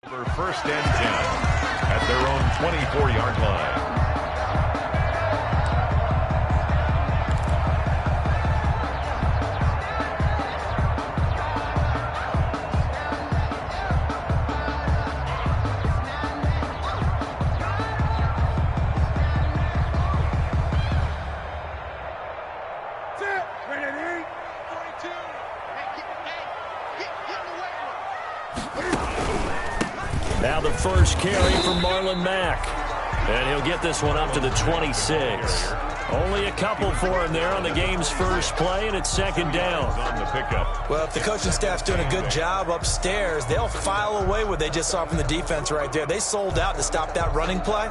For first and 10 at their own 24-yard line. Now the first carry from Marlon Mack. And he'll get this one up to the 26. Only a couple for him there on the game's first play, and it's second down. On the pickup. Well, if the coaching staff's doing a good job upstairs, they'll file away what they just saw from the defense right there. They sold out to stop that running play.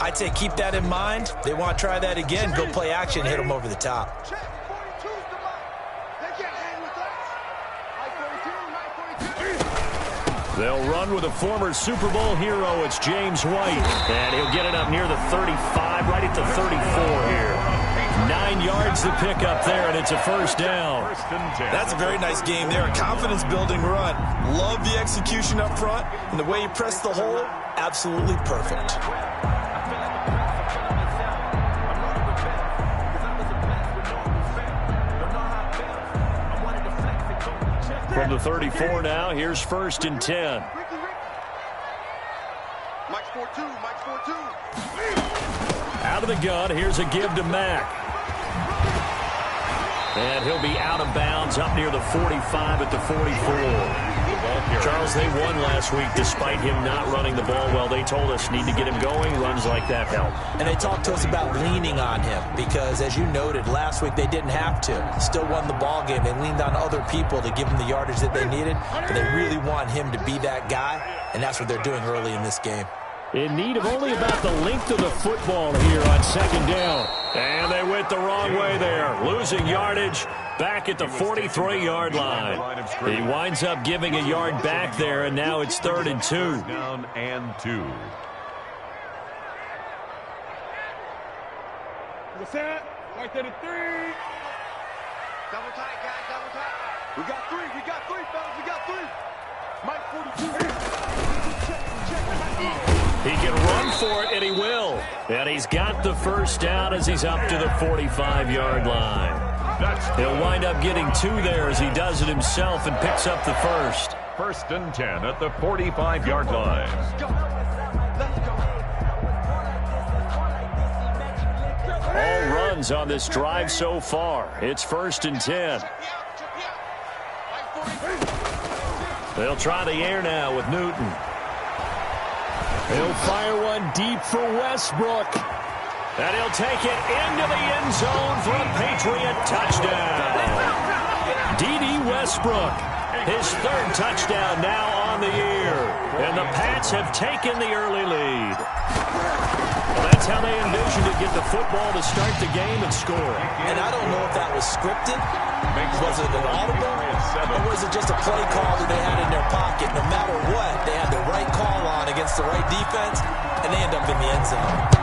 I'd say keep that in mind. They want to try that again. Go play action, hit them over the top. They'll run with a former Super Bowl hero. It's James White. And he'll get it up near the 35, right at the 34 here. 9 yards to pick up there, and it's a first down. That's a very nice game there. A confidence-building run. Love the execution up front. And the way you press the hole, absolutely perfect. From the 34 now, here's first and 10. Out of the gun, here's a give to Mack. And he'll be out of bounds up near the 45 at the 44. Charles, they won last week despite him not running the ball well. They told us need to get him going. Runs like that help. And they talked to us about leaning on him because, as you noted, last week they didn't have to. Still won the ball game. They leaned on other people to give them the yardage that they needed. But they really want him to be that guy, and that's what they're doing early in this game. In need of only about the length of the football here on second down. And they went the wrong way there. Losing yardage back at the 43-yard line. He winds up giving a yard back there, and now it's 3rd and 2. Down and 2. What's that? Right there to 3. Double tight, guys, double tight. We got 3, fellas, we got 3. Mike 42. He can run for it, and he will. And he's got the first down as he's up to the 45-yard line. He'll wind up getting 2 there as he does it himself and picks up the first. First and 10 at the 45-yard line. All runs on this drive so far. It's first and 10. They'll try the air now with Newton. He'll fire one deep for Westbrook. And he'll take it into the end zone for a Patriot touchdown. D.D. Westbrook, his 3rd touchdown now on the year. And the Pats have taken the early lead. Well, that's how they envisioned to get the football to start the game and score. And I don't know if that was scripted. Was it an audible? Or was it just a play call that they had in their pocket? No matter what, they had the right call on against the right defense, and they end up in the end zone.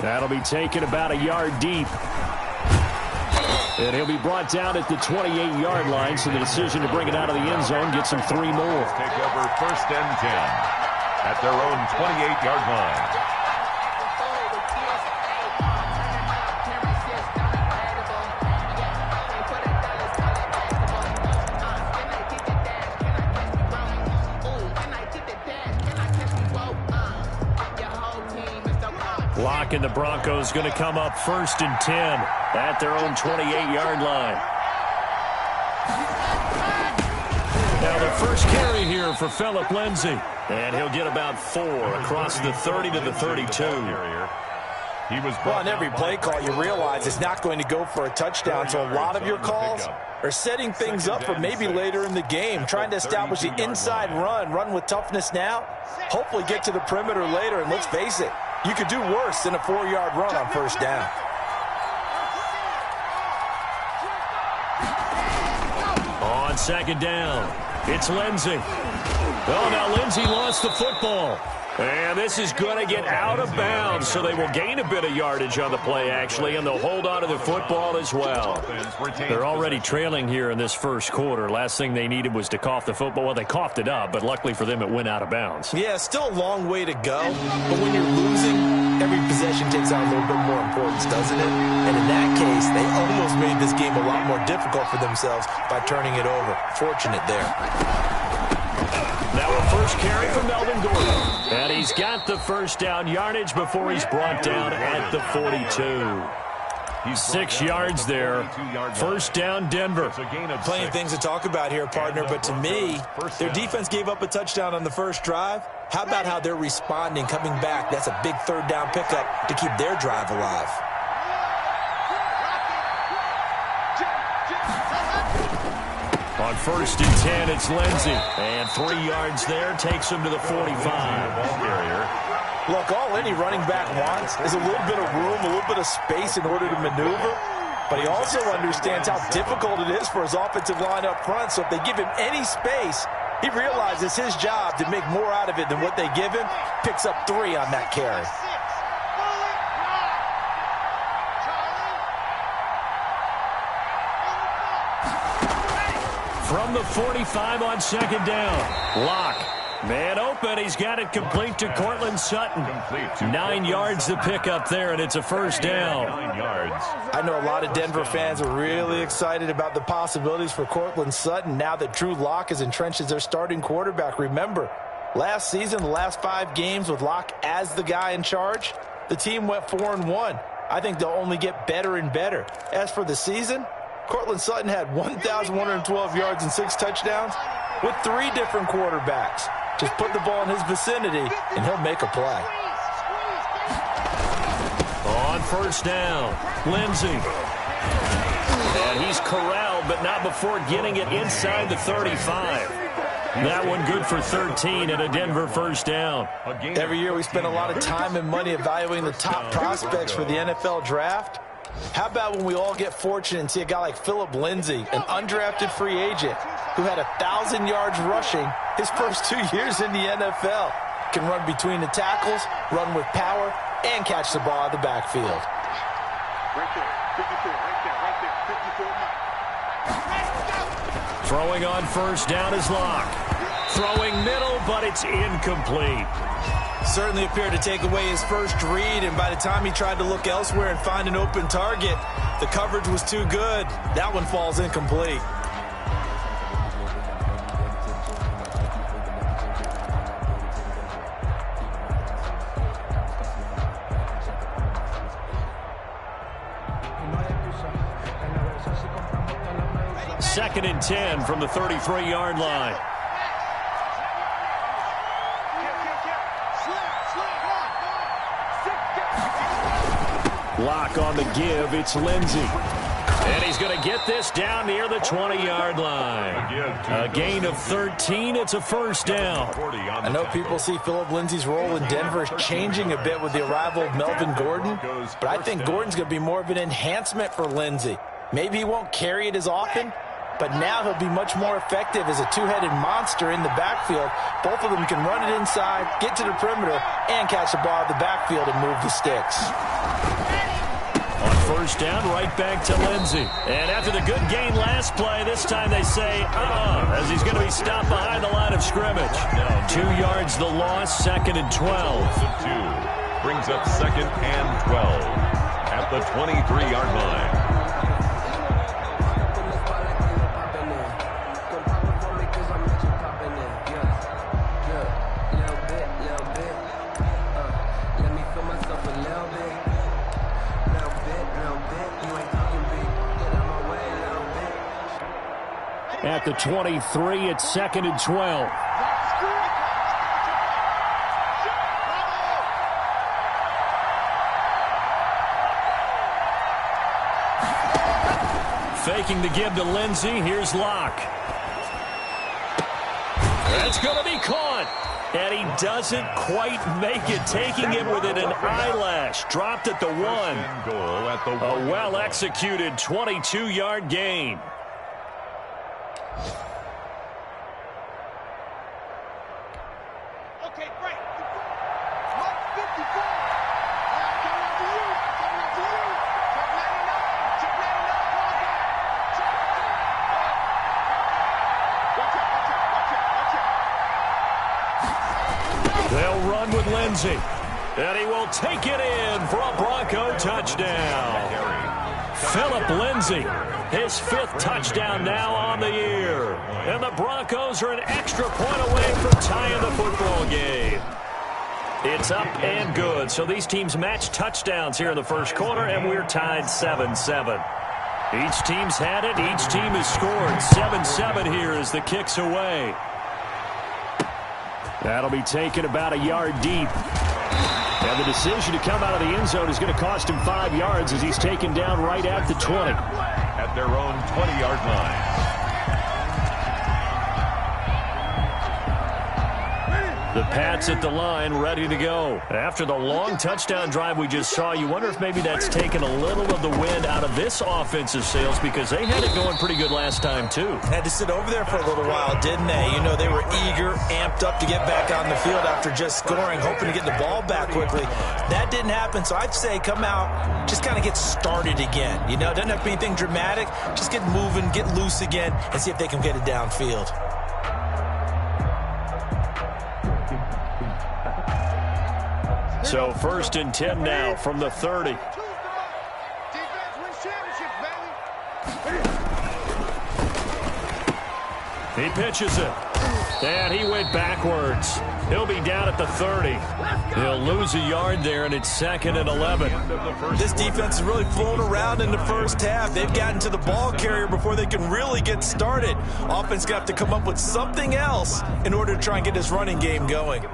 That'll be taken about a yard deep. And he'll be brought down at the 28-yard line, so the decision to bring it out of the end zone gets him 3 more. Take over first and 10 at their own 28-yard line. Lock and the Broncos going to come up first and 10 at their own 28-yard line. Now the first carry here for Phillip Lindsay. And he'll get about 4 across the 30 to the 32. Well, on every play call, you realize it's not going to go for a touchdown. So a lot of your calls are setting things up for maybe later in the game, trying to establish the inside run with toughness now, hopefully get to the perimeter later. And let's face it, you could do worse than a 4-yard run on first down. On second down, it's Lindsay. Oh, now Lindsay lost the football. And this is going to get out of bounds, so they will gain a bit of yardage on the play, actually, and they'll hold on to the football as well. They're already trailing here in this first quarter. Last thing they needed was to cough the football. Well, they coughed it up, but luckily for them, it went out of bounds. Yeah, still a long way to go, but when you're losing, every possession takes on a little bit more importance, doesn't it? And in that case, they almost made this game a lot more difficult for themselves by turning it over. Fortunate there. Now a first carry from Melvin Gordon. And he's got the first down yardage before he's brought down at the 42. 6 yards there. First down, Denver. Plenty of things to talk about here, partner, but to me, their defense gave up a touchdown on the first drive. How about how they're responding, coming back? That's a big third down pickup to keep their drive alive. On 1st and 10, it's Lindsey. And 3 yards there takes him to the 45. Look, all any running back wants is a little bit of room, a little bit of space in order to maneuver. But he also understands how difficult it is for his offensive line up front. So if they give him any space, he realizes his job to make more out of it than what they give him. Picks up 3 on that carry. From the 45 on 2nd down. Locke. Man open. He's got it complete to Cortland Sutton. 9 yards to pick up there, and it's a first down. 9 yards. I know a lot of Denver fans are really excited about the possibilities for Cortland Sutton now that Drew Lock is entrenched as their starting quarterback. Remember, last season, the last 5 games with Lock as the guy in charge, the team went 4-1. I think they'll only get better and better. As for the season, Cortland Sutton had 1,112 yards and 6 touchdowns with 3 different quarterbacks. Just put the ball in his vicinity, and he'll make a play. On 1st down, Lindsey. And he's corralled, but not before getting it inside the 35. That one good for 13 and a Denver first down. Every year we spend a lot of time and money evaluating the top prospects for the NFL draft. How about when we all get fortunate and see a guy like Philip Lindsay, an undrafted free agent who had 1,000 yards rushing his first 2 years in the NFL. Can run between the tackles, run with power, and catch the ball out of the backfield. Right there, 54, right there, 54. Throwing on 1st down is Locke. Throwing middle, but it's incomplete. Certainly appeared to take away his first read, and by the time he tried to look elsewhere and find an open target, the coverage was too good. That one falls incomplete. Second and 10 from the 33-yard line. Lock on the give. It's Lindsey. And he's going to get this down near the 20-yard line. A gain of 13. It's a first down. I know people see Philip Lindsay's role in Denver changing a bit with the arrival of Melvin Gordon, but I think Gordon's going to be more of an enhancement for Lindsay. Maybe he won't carry it as often, but now he'll be much more effective as a two-headed monster in the backfield. Both of them can run it inside, get to the perimeter, and catch the ball out of the backfield and move the sticks. On 1st down, right back to Lindsey. And after the good gain last play, this time they say, as he's going to be stopped behind the line of scrimmage. 2 yards the loss, 2nd and 12. Brings up 2nd and 12 at the 23-yard line. At the 23, it's 2nd and 12. Faking the give to Lindsey. Here's Locke. That's going to be caught. And he doesn't quite make it, taking him within an eyelash. Dropped at the 1. A well-executed 22-yard gain. Lindsay. And he will take it in for a Bronco touchdown. Philip Lindsay, his 5th touchdown now on the year. And the Broncos are an extra point away from tying the football game. It's up and good. So these teams match touchdowns here in the first quarter, and we're tied 7-7. Each team's had it. Each team has scored. 7-7 here as the kick's away. That'll be taken about a yard deep. And the decision to come out of the end zone is going to cost him 5 yards as he's taken down right at the 20. At their own 20-yard line. The Pats at the line, ready to go. After the long touchdown drive we just saw, you wonder if maybe that's taken a little of the wind out of this offensive sails because they had it going pretty good last time, too. Had to sit over there for a little while, didn't they? You know, they were eager, amped up to get back on the field after just scoring, hoping to get the ball back quickly. That didn't happen, so I'd say come out, just kind of get started again. You know, it doesn't have to be anything dramatic. Just get moving, get loose again, and see if they can get it downfield. So 1st and 10 now from the 30. He pitches it. And he went backwards. He'll be down at the 30. He'll lose a yard there, and it's 2nd and 11. This defense has really flown around in the first half. They've gotten to the ball carrier before they can really get started. Offense got to come up with something else in order to try and get this running game going. Great.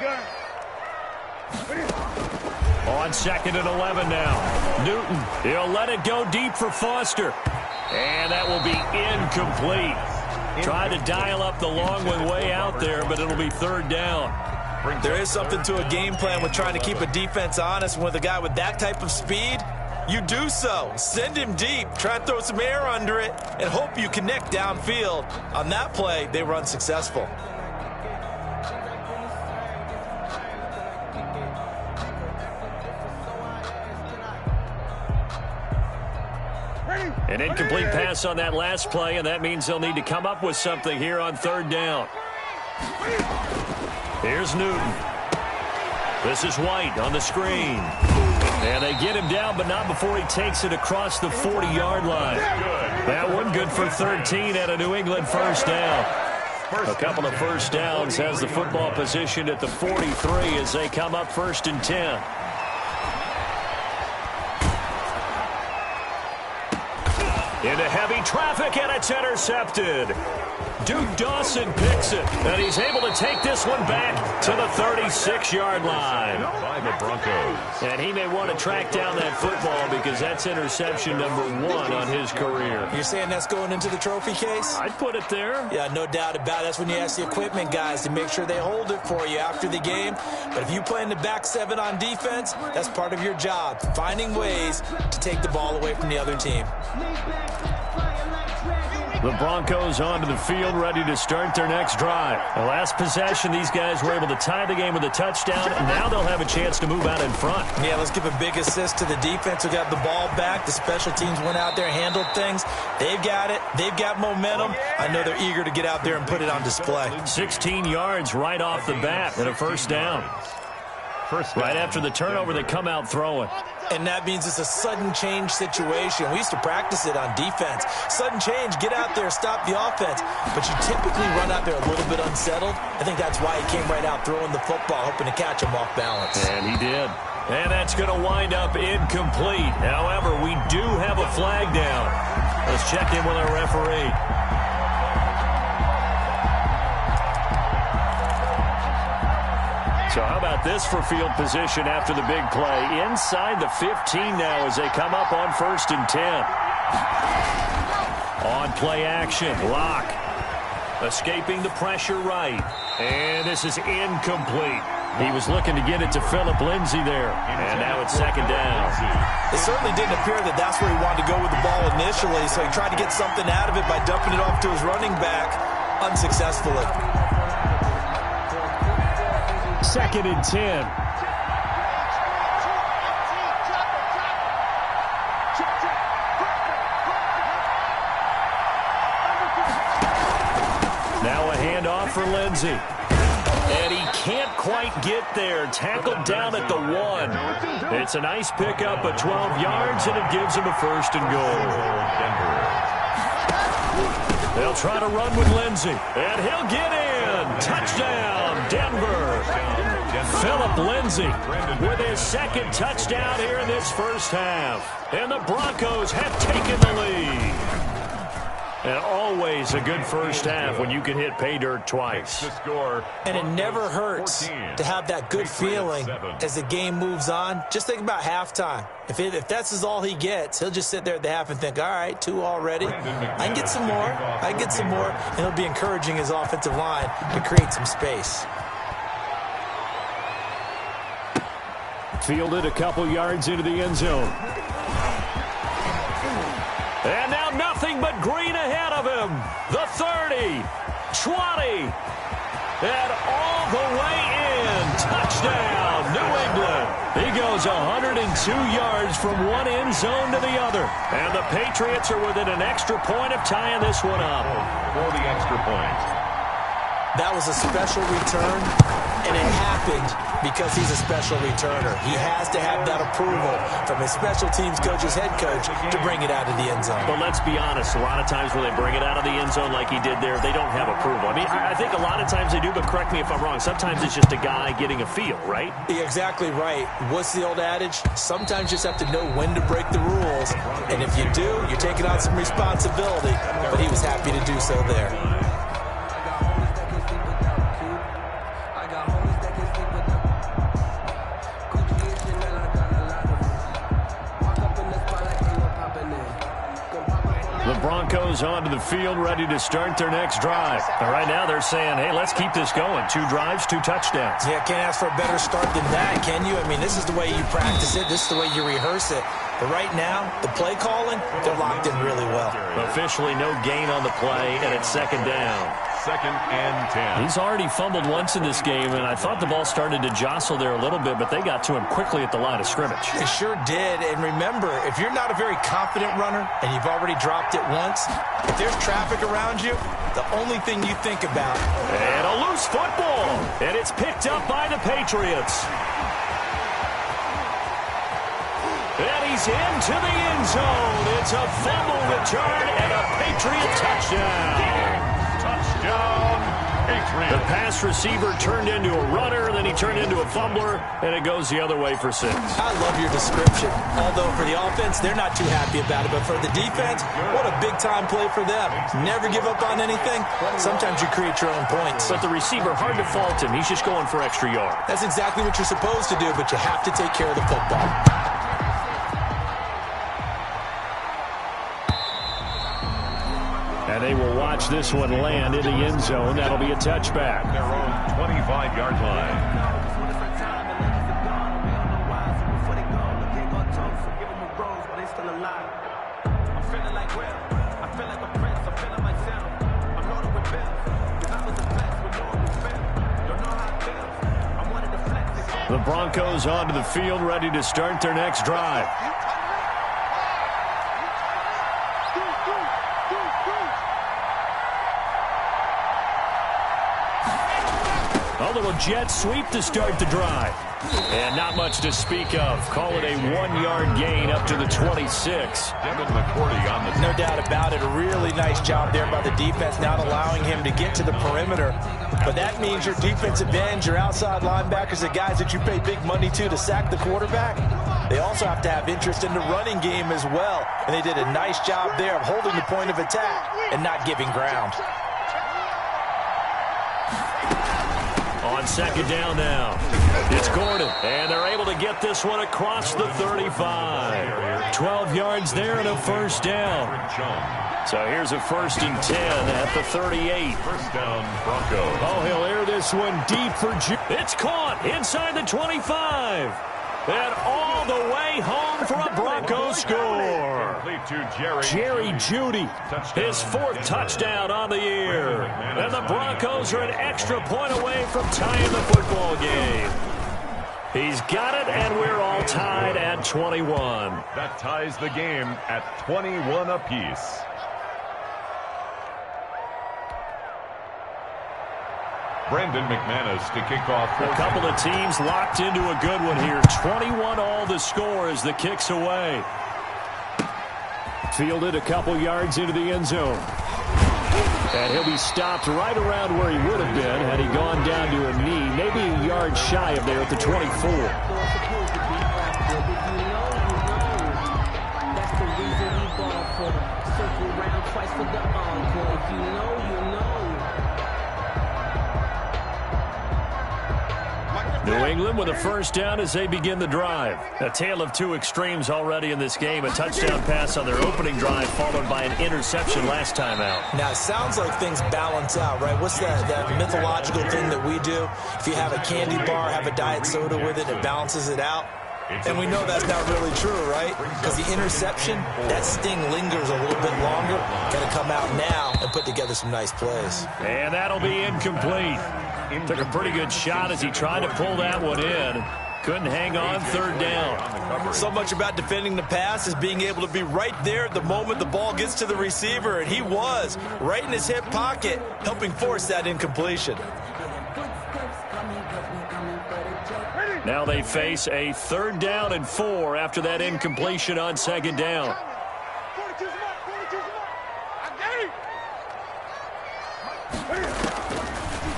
Gun. On 2nd and 11 now. Newton, he'll let it go deep for Foster. And that will be incomplete. Tried to dial up the long one way out there, but it'll be 3rd down. There is something to a game plan with trying to keep a defense honest. With a guy with that type of speed, you do so. Send him deep. Try to throw some air under it and hope you connect downfield. On that play, they were unsuccessful. An incomplete pass on that last play, and that means they'll need to come up with something here on 3rd down. Here's Newton. This is White on the screen. And they get him down, but not before he takes it across the 40-yard line. That one good for 13 at a New England 1st down. A couple of first downs has the football position at the 43 as they come up 1st and 10. Into heavy traffic, and it's intercepted. Duke Dawson picks it, and he's able to take this one back to the 36-yard line. By the Broncos. And he may want to track down that football because that's interception number 1 on his career. You're saying that's going into the trophy case? I'd put it there. Yeah, no doubt about it. That's when you ask the equipment guys to make sure they hold it for you after the game. But if you play in the back 7 on defense, that's part of your job, finding ways to take the ball away from the other team. The Broncos onto the field, ready to start their next drive. The last possession, these guys were able to tie the game with a touchdown, and now they'll have a chance to move out in front. Yeah, let's give a big assist to the defense who got the ball back. The special teams went out there and handled things. They've got it. They've got momentum. I know they're eager to get out there and put it on display. 16 yards right off the bat and a 1st down. Right after the turnover, they come out throwing. And that means it's a sudden change situation. We used to practice it on defense. Sudden change, get out there, stop the offense. But you typically run out there a little bit unsettled. I think that's why he came right out throwing the football, hoping to catch him off balance. And he did. And that's going to wind up incomplete. However, we do have a flag down. Let's check in with our referee. So how about this for field position after the big play? Inside the 15 now as they come up on 1st and 10. On play action, Locke. Escaping the pressure right. And this is incomplete. He was looking to get it to Philip Lindsay there. And now it's 2nd down. It certainly didn't appear that that's where he wanted to go with the ball initially, so he tried to get something out of it by dumping it off to his running back unsuccessfully. 2nd and 10. Now a handoff for Lindsey. And he can't quite get there. Tackled down at the 1. It's a nice pickup of 12 yards, and it gives him a 1st and goal. They'll try to run with Lindsey, and he'll get in. Touchdown, Denver. Philip Lindsey with his 2nd touchdown here in this first half. And the Broncos have taken the lead. And always a good first half when you can hit pay dirt twice. And it never hurts to have that good feeling as the game moves on. Just think about halftime. If that's all he gets, he'll just sit there at the half and think, all right, 2 already. I can get some more. I can get some more. And he'll be encouraging his offensive line to create some space. Fielded a couple yards into the end zone. And now nothing but green ahead of him. The 30, 20, and all the way in. Touchdown, New England. He goes 102 yards from one end zone to the other. And the Patriots are within an extra point of tying this one up. For the extra point. That was a special return, and it happened because he's a special returner. He has to have that approval from his special teams coach's head coach to bring it out of the end zone. But let's be honest, a lot of times when they bring it out of the end zone like he did there, they don't have approval. I mean, I think a lot of times they do, but correct me if I'm wrong. Sometimes it's just a guy getting a feel, right? You're exactly right. What's the old adage? Sometimes you just have to know when to break the rules. And if you do, you're taking on some responsibility. But he was happy to do so there. The Broncos onto the field, ready to start their next drive. And right now they're saying, hey, let's keep this going. 2 drives, 2 touchdowns. Yeah, can't ask for a better start than that, can you? I mean, this is the way you practice it. This is the way you rehearse it. But right now, the play calling, they're locked in really well. Officially no gain on the play, and it's 2nd down. 2nd and 10. He's already fumbled once in this game, and I thought the ball started to jostle there a little bit, but they got to him quickly at the line of scrimmage. They sure did. And remember, if you're not a very confident runner and you've already dropped it once, if there's traffic around you, the only thing you think about. And a loose football, and it's picked up by the Patriots. And he's into the end zone. It's a fumble return and a Patriot touchdown. Touchdown, Patriots. The pass receiver turned into a runner, then he turned into a fumbler, and it goes the other way for 6. I love your description. Although for the offense, they're not too happy about it. But for the defense, what a big-time play for them. Never give up on anything. Sometimes you create your own points. But the receiver, hard to fault him. He's just going for extra yard. That's exactly what you're supposed to do, but you have to take care of the football. And they will watch this one land in the end zone. That'll be a touchback. Their own 25-yard line. The Broncos onto the field, ready to start their next drive. A little jet sweep to start the drive. And not much to speak of. Call it a 1-yard gain up to the 26. No doubt about it. A really nice job there by the defense, not allowing him to get to the perimeter. But that means your defensive ends, your outside linebackers, the guys that you pay big money to sack the quarterback, they also have to have interest in the running game as well. And they did a nice job there of holding the point of attack and not giving ground. On 2nd down now, it's Gordon, and they're able to get this one across the 35. 12 yards there and a 1st down. So here's a 1st and 10 at the 38. 1st down, Broncos. Oh, he'll air this one deep for It's caught inside the 25. And all the way home for a Broncos score. Jerry Jeudy, his 4th touchdown on the year. And the Broncos are an extra point away from tying the football game. He's got it, and we're all tied at 21. That ties the game at 21 apiece. Brandon McManus to kick off. A couple of teams locked into a good one here. 21 all the score as the kick's away. Fielded a couple yards into the end zone. And he'll be stopped right around where he would have been had he gone down to a knee, maybe a yard shy of there at the 24. New England with a first down as they begin the drive. A tale of two extremes already in this game. A touchdown pass on their opening drive followed by an interception last time out. Now, it sounds like things balance out, right? What's that mythological thing that we do? If you have a candy bar, have a diet soda with it, it balances it out. And we know that's not really true, right? Because the interception, that sting lingers a little bit longer. Got to come out now and put together some nice plays. And that'll be incomplete. Took a pretty good shot as he tried to pull that one in. Couldn't hang on, third down. So much about defending the pass is being able to be right there at the moment the ball gets to the receiver. And he was right in his hip pocket, helping force that incompletion. Now they face a 3rd down and 4 after that incompletion on 2nd down.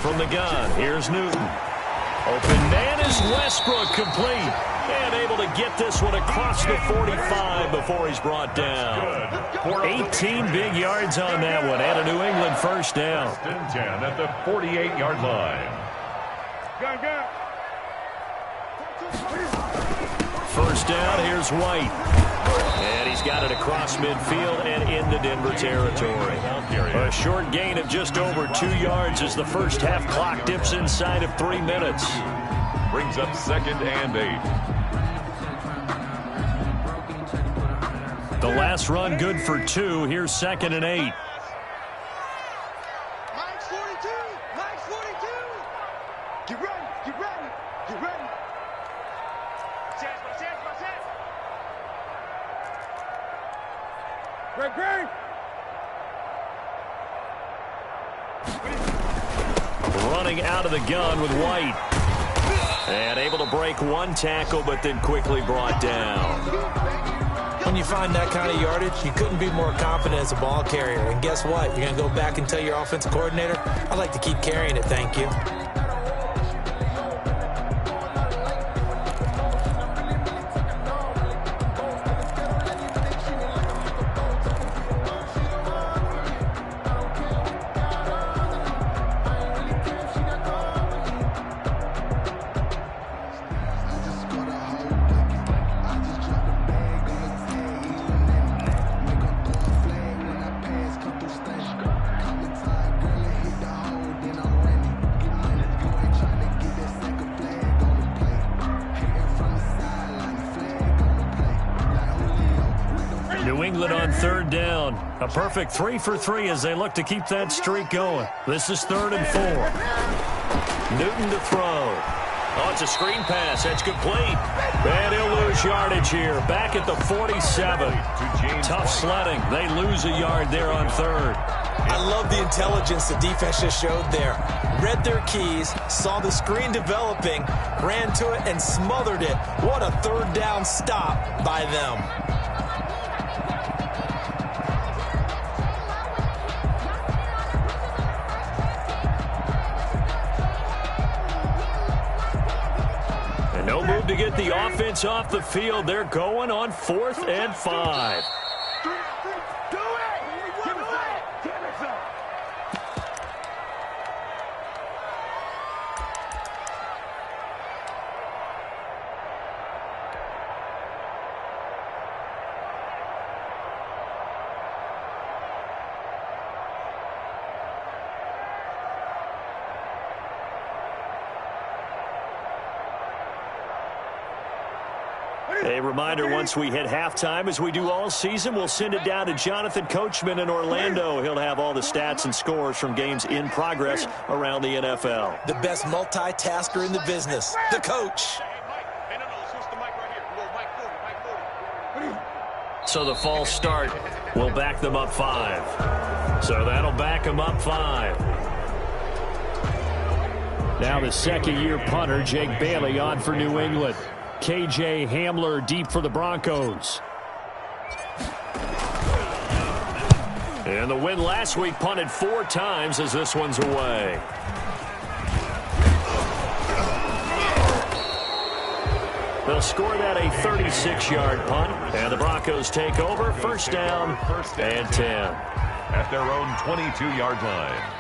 From the gun, here's Newton. Open man is Westbrook, complete. And able to get this one across the 45 before he's brought down. 18 big yards on that one, and a New England first down. 10 at the 48-yard line. First down, here's White. And he's got it across midfield and into Denver territory. A short gain of just over 2 yards as the first half clock dips inside of 3 minutes. Brings up 2nd and 8. The last run good for 2. Here's 2nd and 8. Get ready, get ready, get ready. Great. Running out of the gun with White. And able to break one tackle, but then quickly brought down. When you find that kind of yardage, you couldn't be more confident as a ball carrier. And guess what? You're going to go back and tell your offensive coordinator, I'd like to keep carrying it, thank you. New England on 3rd down. A perfect 3 for 3 as they look to keep that streak going. This is 3rd and 4. Newton to throw. Oh, it's a screen pass. That's complete. And he'll lose yardage here. Back at the 47. Tough sledding. They lose a yard there on 3rd. I love the intelligence the defense just showed there. Read their keys, saw the screen developing, ran to it, and smothered it. What a 3rd down stop by them. No move to get the offense off the field. They're going on 4th and 5. A reminder, once we hit halftime, as we do all season, we'll send it down to Jonathan Coachman in Orlando. He'll have all the stats and scores from games in progress around the NFL. The best multitasker in the business, the coach. So the false start will back them up 5. So that'll back them up 5. Now the second-year punter, Jake Bailey, on for New England. KJ Hamler deep for the Broncos. And the win last week punted 4 times as this one's away. They'll score that a 36-yard punt. And the Broncos take over. First down and 10. At their own 22-yard line.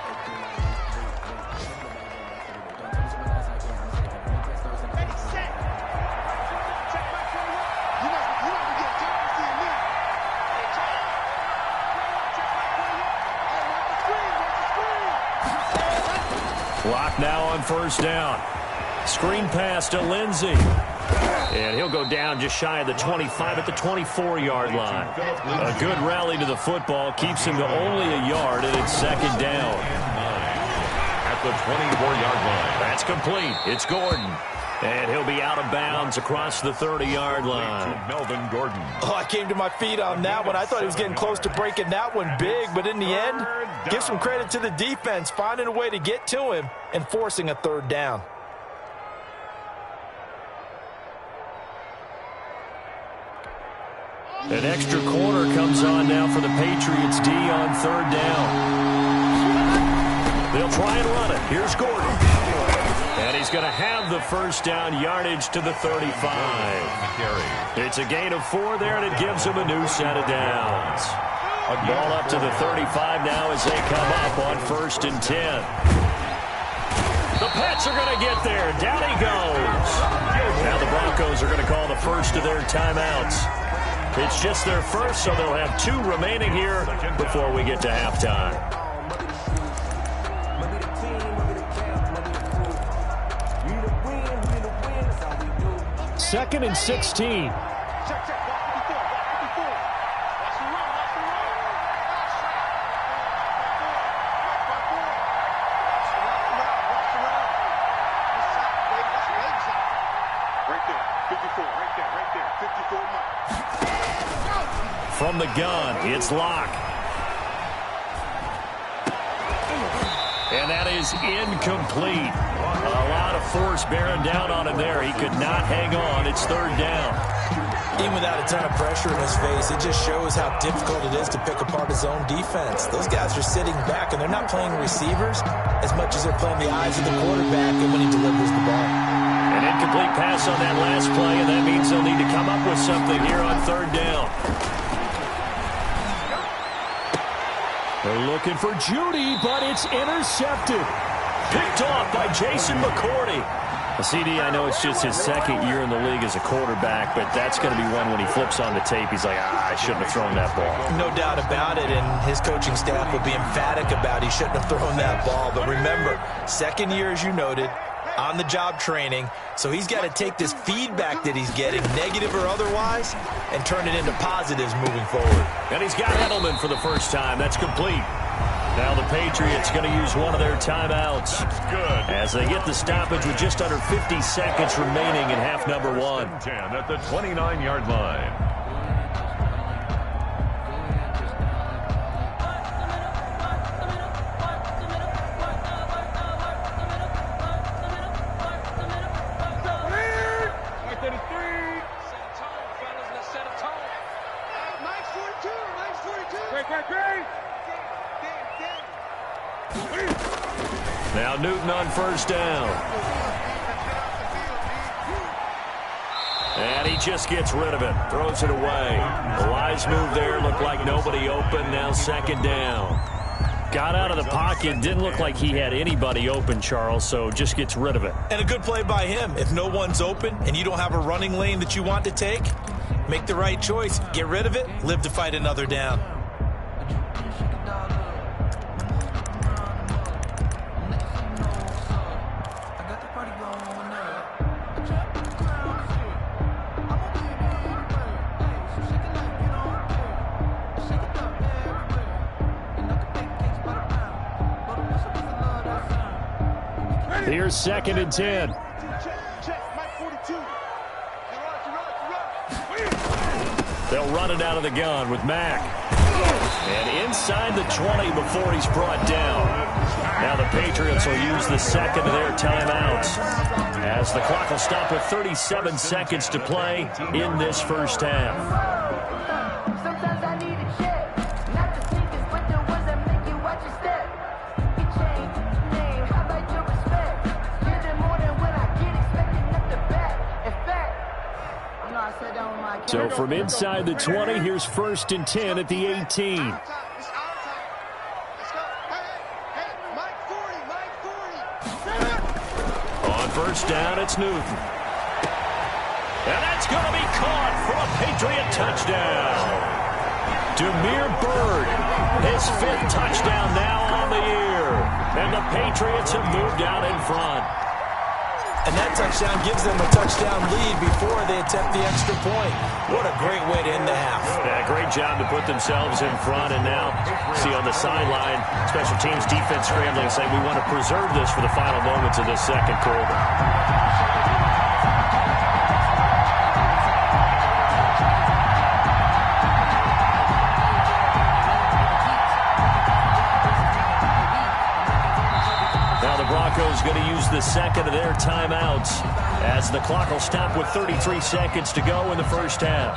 Clock now on first down. Screen pass to Lindsey. And he'll go down just shy of the 25 at the 24-yard line. A good rally to the football keeps him to only a yard, and it's second down. At the 24-yard line. That's complete. It's Gordon. And he'll be out of bounds across the 30-yard line. Melvin Gordon. Oh, I came to my feet on that one. I thought he was getting close to breaking that one big, but in the end, give some credit to the defense, finding a way to get to him and forcing a third down. An extra corner comes on now for the Patriots D on third down. They'll try and run it. Here's Gordon. And he's going to have the first down yardage to the 35. It's a gain of 4 there, and it gives him a new set of downs. Ball up to the 35 now as they come up on first and 10. The Pats are going to get there. Down he goes. Now the Broncos are going to call the first of their timeouts. It's just their first, so they'll have 2 remaining here before we get to halftime. Second and 16. From the gun, it's Locke. And that is incomplete. A lot of force bearing down on him there. He could not hang on. It's third down. Even without a ton of pressure in his face, it just shows how difficult it is to pick apart his own defense. Those guys are sitting back, and they're not playing receivers as much as they're playing the eyes of the quarterback and when he delivers the ball. An incomplete pass on that last play, and that means they'll need to come up with something here on third down. They're looking for Judy, but it's intercepted. Picked off by Jason McCourty. CD, I know it's just his second year in the league as a quarterback, but that's going to be one when he flips on the tape. He's like, I shouldn't have thrown that ball. No doubt about it, and his coaching staff will be emphatic about he shouldn't have thrown that ball. But remember, second year, as you noted, on-the-job training, so he's got to take this feedback that he's getting, negative or otherwise, and turn it into positives moving forward. And he's got Edelman for the first time. That's complete. Now the Patriots going to use one of their timeouts. That's good. As they get the stoppage with just under 50 seconds remaining in half number 1. 10 at the 29-yard line. Now Newton on first down. And he just gets rid of it. Throws it away. The wise move there. Looked like nobody open. Now second down. Got out of the pocket. Didn't look like he had anybody open, Charles, so just gets rid of it. And a good play by him. If no one's open and you don't have a running lane that you want to take, make the right choice. Get rid of it. Live to fight another down. Here's 2nd and 10. They'll run it out of the gun with Mack. And inside the 20 before he's brought down. Now the Patriots will use the second of their timeouts as the clock will stop with 37 seconds to play in this first half. So from inside the 20, here's 1st and 10 at the 18. On 1st down, it's Newton. And that's going to be caught for a Patriot touchdown. Demir Bird, his 5th touchdown now on the year. And the Patriots have moved out in front. And that touchdown gives them a touchdown lead before they attempt the extra point. What a great way to end the half. Yeah, great job to put themselves in front. And now, see on the sideline, special teams defense scrambling, saying we want to preserve this for the final moments of this second quarter. Broncos going to use the second of their timeouts as the clock will stop with 33 seconds to go in the first half.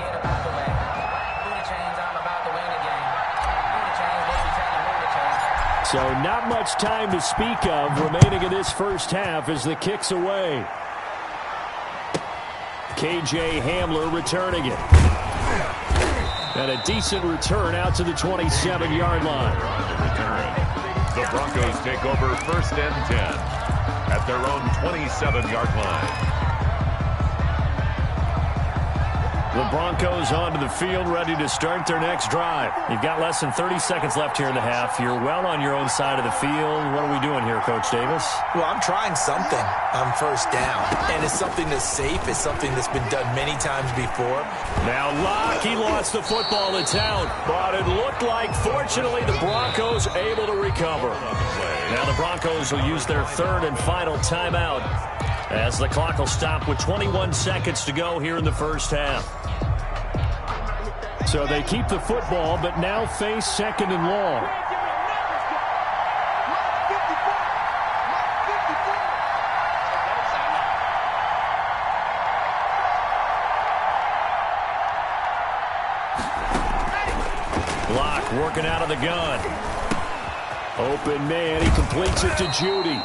So not much time to speak of remaining in this first half as the kick's away. KJ Hamler returning it. And a decent return out to the 27-yard line. The Broncos take over 1st and 10 at their own 27-yard line. The Broncos onto the field, ready to start their next drive. You've got less than 30 seconds left here in the half. You're well on your own side of the field. What are we doing here, Coach Davis? Well, I'm trying something on 1st down. And it's something that's safe. It's something that's been done many times before. Now Locke, he lost the football. It's out. But it looked like, fortunately, the Broncos able to recover. Now the Broncos will use their 3rd and final timeout as the clock will stop with 21 seconds to go here in the first half. So they keep the football, but now face 2nd and long. Locke working out of the gun. Open man, he completes it to Judy.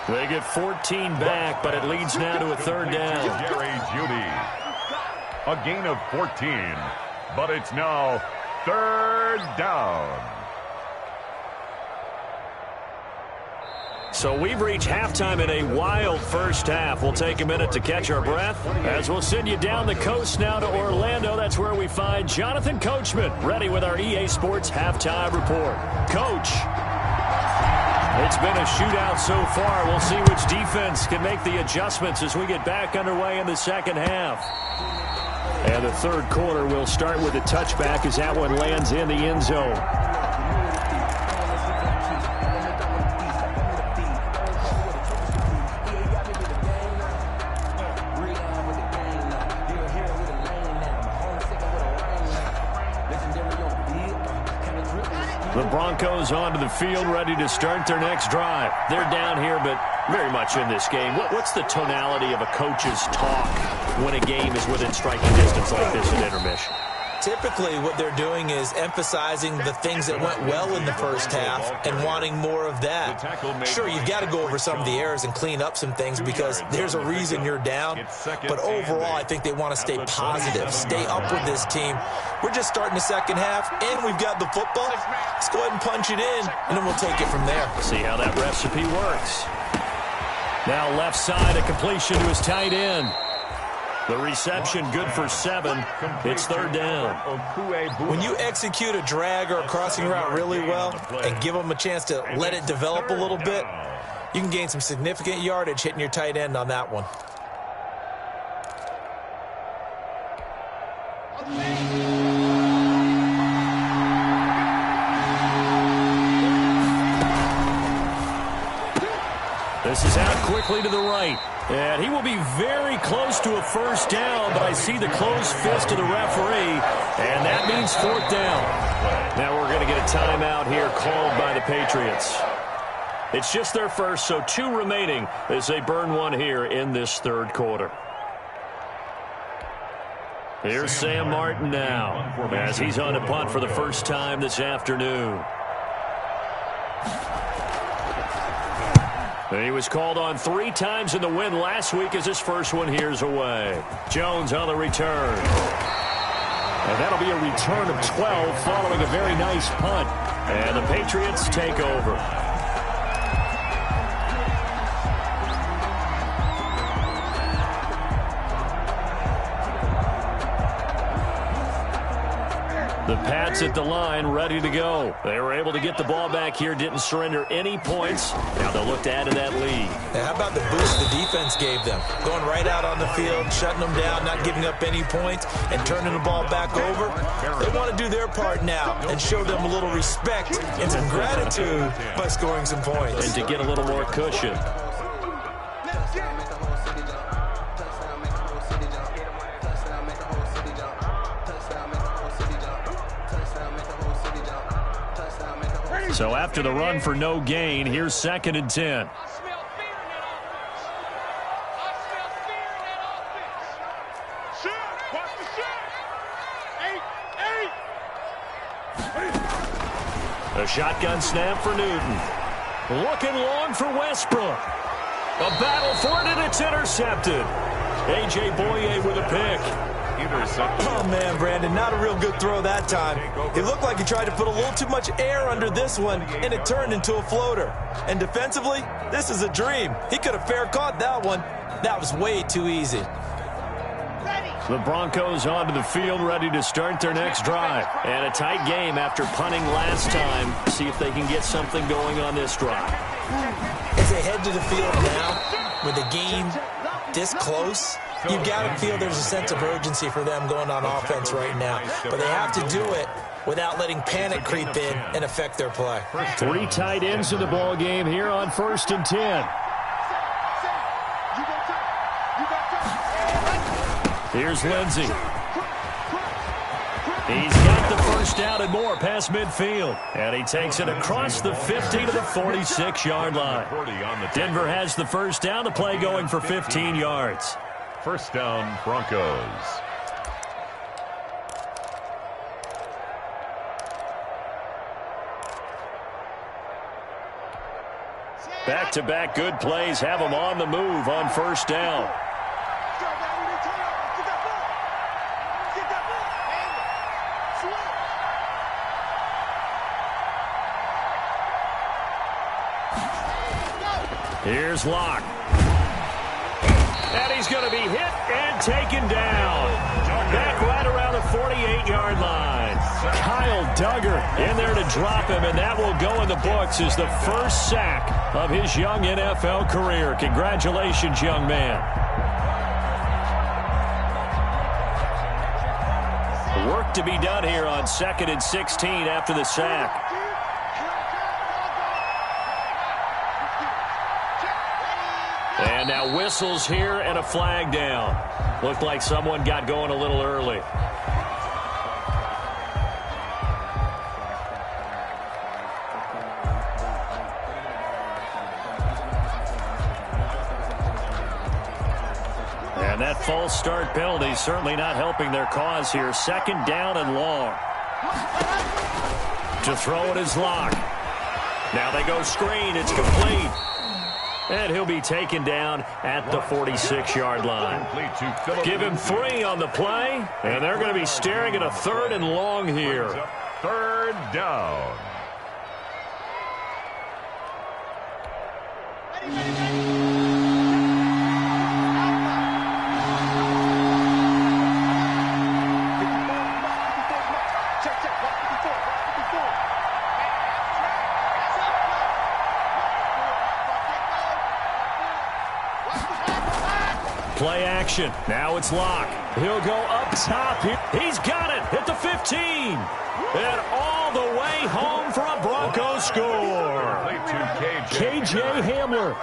They get 14 back, but it leads now to a 3rd down. Jerry Judy. A gain of 14, but it's now 3rd down. So we've reached halftime in a wild first half. We'll take a minute to catch our breath as we'll send you down the coast now to Orlando. That's where we find Jonathan Coachman ready with our EA Sports Halftime Report. Coach, it's been a shootout so far. We'll see which defense can make the adjustments as we get back underway in the second half. And the third quarter will start with a touchback as that one lands in the end zone. The Broncos onto the field, ready to start their next drive. They're down here, but very much in this game. What's the tonality of a coach's talk when a game is within striking distance like this at intermission? Typically, what they're doing is emphasizing the things that went well in the first half and wanting more of that. Sure, you've got to go over some of the errors and clean up some things because there's a reason you're down. But overall, I think they want to stay positive, stay up with this team. We're just starting the second half, and we've got the football. Let's go ahead and punch it in, and then we'll take it from there. See how that recipe works. Now left side, a completion to his tight end. The reception good for 7. It's third down. When you execute a drag or a crossing route really well and give them a chance to let it develop a little bit, you can gain some significant yardage hitting your tight end on that one. This is out quickly to the right. And he will be very close to a first down, but I see the closed fist of the referee, and that means fourth down. Now we're going to get a timeout here called by the Patriots. It's just their first, so 2 remaining as they burn one here in this third quarter. Here's Sam Martin now as he's on a punt for the first time this afternoon. He was called on 3 times in the win last week as his first one here's away. Jones on the return. And that'll be a return of 12 following a very nice punt. And the Patriots take over. The Pats at the line, ready to go. They were able to get the ball back here, didn't surrender any points. Now they'll look to add to that lead. Now, how about the boost the defense gave them? Going right out on the field, shutting them down, not giving up any points, and turning the ball back over. They want to do their part now and show them a little respect and some gratitude by scoring some points. And to get a little more cushion. So after the run for no gain, here's 2nd and 10. A shotgun snap for Newton. Looking long for Westbrook. A battle for it, and it's intercepted. A.J. Boye with a pick. Oh, man, Brandon, not a real good throw that time. It looked like he tried to put a little too much air under this one, and it turned into a floater. And defensively, this is a dream. He could have fair caught that one. That was way too easy. The Broncos onto the field, ready to start their next drive. And a tight game after punting last time. See if they can get something going on this drive. As they head to the field now, with the game this close, you've got to feel there's a sense of urgency for them going on offense right now. But they have to do it without letting panic creep in and affect their play. 3 tight ends in the ball game here on 1st and 10. Here's Lindsey. He's got the first down and more past midfield. And he takes it across the 50 to the 46-yard line. Denver has the first down. The play going for 15 yards. First down, Broncos. Back-to-back good plays have them on the move on first down. Here's Locke. And he's going to be hit and taken down. Back right around the 48-yard line. Kyle Duggar in there to drop him, and that will go in the books as the first sack of his young NFL career. Congratulations, young man. Work to be done here on 2nd and 16 after the sack. And now whistles here and a flag down. Looked like someone got going a little early. And that false start penalty certainly not helping their cause here. 2nd down and long. To throw it is Locke. Now they go screen. It's complete. And he'll be taken down at the 46-yard line. Give him 3 on the play, and they're going to be staring at a 3rd and long here. 3rd down. Play action. Now it's Locke. He'll go up top here. He's got it at the 15. And all the way home for a Broncos score. KJ Hamler,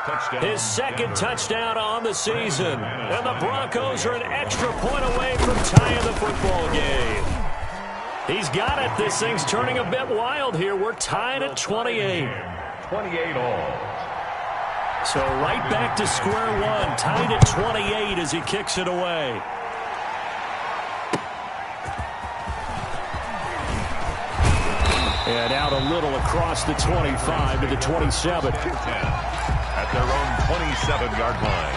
his second touchdown on the season. And the Broncos are an extra point away from tying the football game. He's got it. This thing's turning a bit wild here. We're tied at 28. 28 all. So right back to square one, tied at 28 as he kicks it away. And out a little across the 25 to the 27. At their own 27-yard line.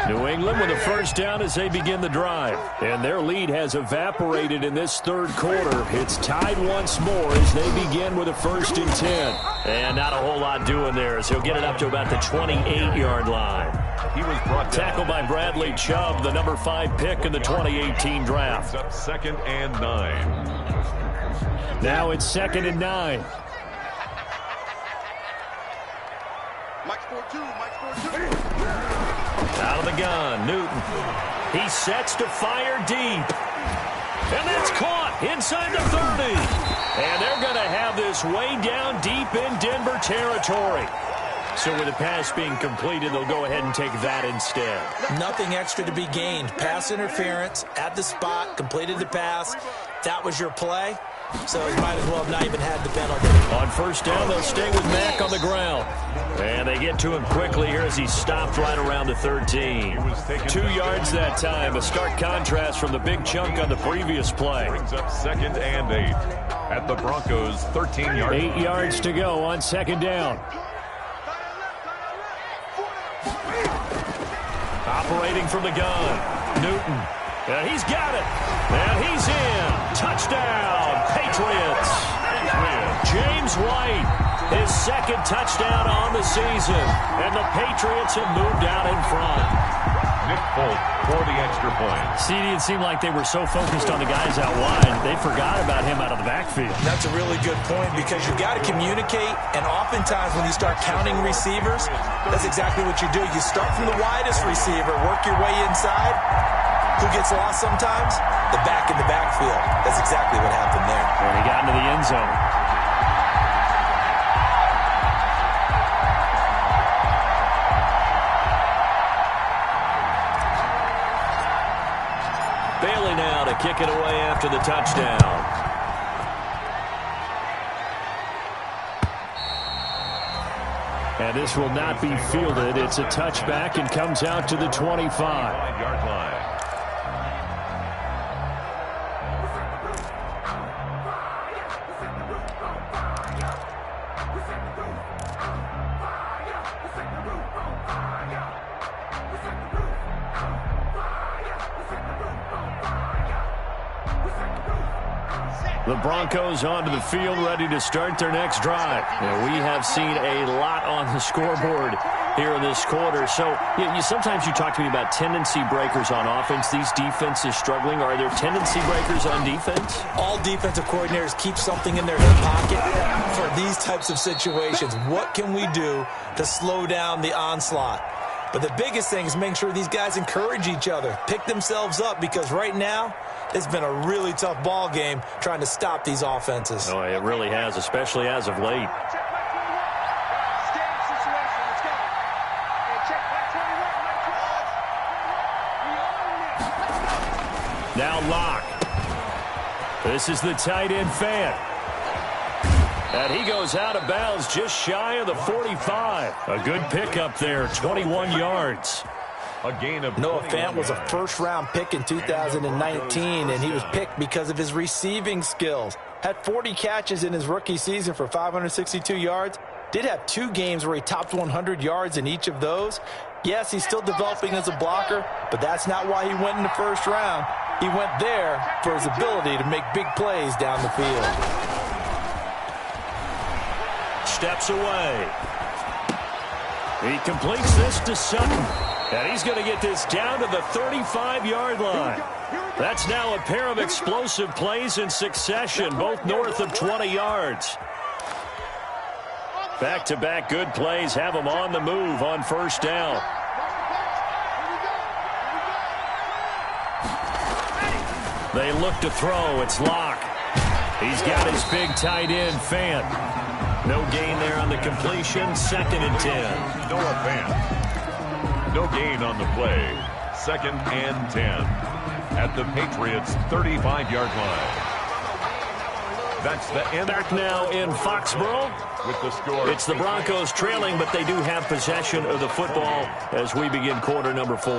New England with a first down as they begin the drive. And their lead has evaporated in this third quarter. It's tied once more as they begin with a 1st and 10. And not a whole lot doing there as he'll get it up to about the 28-yard line. He was brought down. Tackled by Bradley Chubb, the number 5 pick in the 2018 draft. Up 2nd and 9. Now it's 2nd and 9. Mike's 4-2. Mike's 4-2. Out of the gun, Newton. He sets to fire deep. And that's caught inside the 30. And they're going to have this way down deep in Denver territory. So with the pass being completed, they'll go ahead and take that instead. Nothing extra to be gained. Pass interference at the spot, completed the pass. That was your play. So he might as well have not even had the penalty. On first down, they'll stay with Mack on the ground. And they get to him quickly here as he stopped right around the 13. 2 yards that time, a stark contrast from the big chunk on the previous play. Brings up 2nd and 8 at the Broncos' 13-yard line. 8 yards to go on 2nd down. Operating from the gun, Newton. And he's got it. And he's in. Touchdown, Patriots. James White, his 2nd touchdown on the season. And the Patriots have moved out in front. Nick Folk for the extra point. CD, it seemed like they were so focused on the guys out wide, they forgot about him out of the backfield. That's a really good point because you've got to communicate, and oftentimes when you start counting receivers, that's exactly what you do. You start from the widest receiver, work your way inside. Who gets lost sometimes? The back in the backfield. That's exactly what happened there. And he got into the end zone. Bailey now to kick it away after the touchdown. And this will not be fielded. It's a touchback and comes out to the 25-yard line. The Broncos onto the field, ready to start their next drive. We have seen a lot on the scoreboard here in this quarter. So sometimes you talk to me about tendency breakers on offense. These defenses struggling. Are there tendency breakers on defense? All defensive coordinators keep something in their hip pocket for these types of situations. What can we do to slow down the onslaught? But the biggest thing is making sure these guys encourage each other, pick themselves up, because right now it's been a really tough ball game trying to stop these offenses. Oh, it really has, especially as of late. Now Locke. This is the tight end fan. And he goes out of bounds just shy of the 45. A good pickup there, 21 yards. A gain of Noah Fant was a first-round pick in 2019, and he was picked because of his receiving skills. Had 40 catches in his rookie season for 562 yards. Did have 2 games where he topped 100 yards in each of those. Yes, he's still developing as a blocker, but that's not why he went in the first round. He went there for his ability to make big plays down the field. Steps away. He completes this to Sutton. And he's going to get this down to the 35-yard line. That's now a pair of explosive plays in succession, both north of 20 yards. Back-to-back good plays have them on the move on first down. They look to throw. It's Locke. He's got his big tight end, Fant. No gain there on the completion. 2nd and 10. Noah Fant. No gain on the play. 2nd and 10. At the Patriots' 35-yard line. That's the end. Back now in Foxborough. With the score. It's the Broncos trailing, but they do have possession of the football as we begin quarter number 4.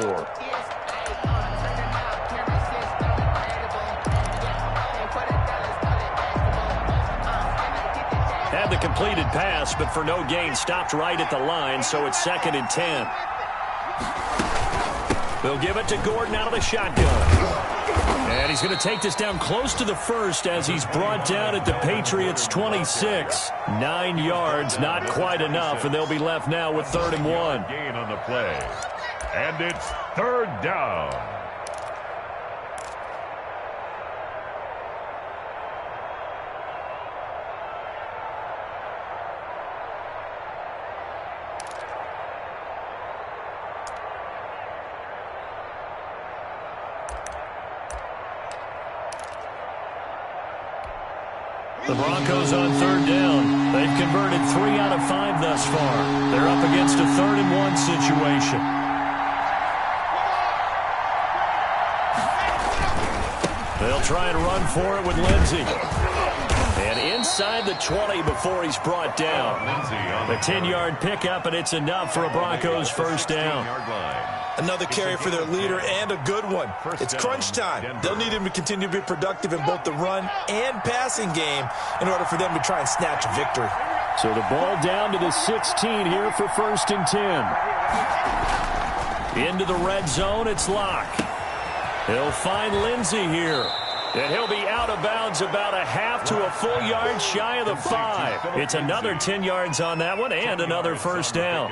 Had the completed pass, but for no gain, stopped right at the line, so it's 2nd and 10. They'll give it to Gordon out of the shotgun. And he's going to take this down close to the first as he's brought down at the Patriots' 26. 9 yards, not quite enough, and they'll be left now with 3rd and 1. Gain on the play. And it's 3rd down. The Broncos on 3rd down. They've converted 3 out of 5 thus far. They're up against a 3rd and 1 situation. They'll try and run for it with Lindsey. And inside the 20 before he's brought down. The 10-yard pickup, and it's enough for a Broncos first down. Another carry for their leader and a good one. It's crunch time. They'll need him to continue to be productive in both the run and passing game in order for them to try and snatch a victory. So the ball down to the 16 here for 1st and 10. Into the red zone, it's Locke. He'll find Lindsey here. And he'll be out of bounds about a half to a full yard shy of the 5. It's another 10 yards on that one and another first down.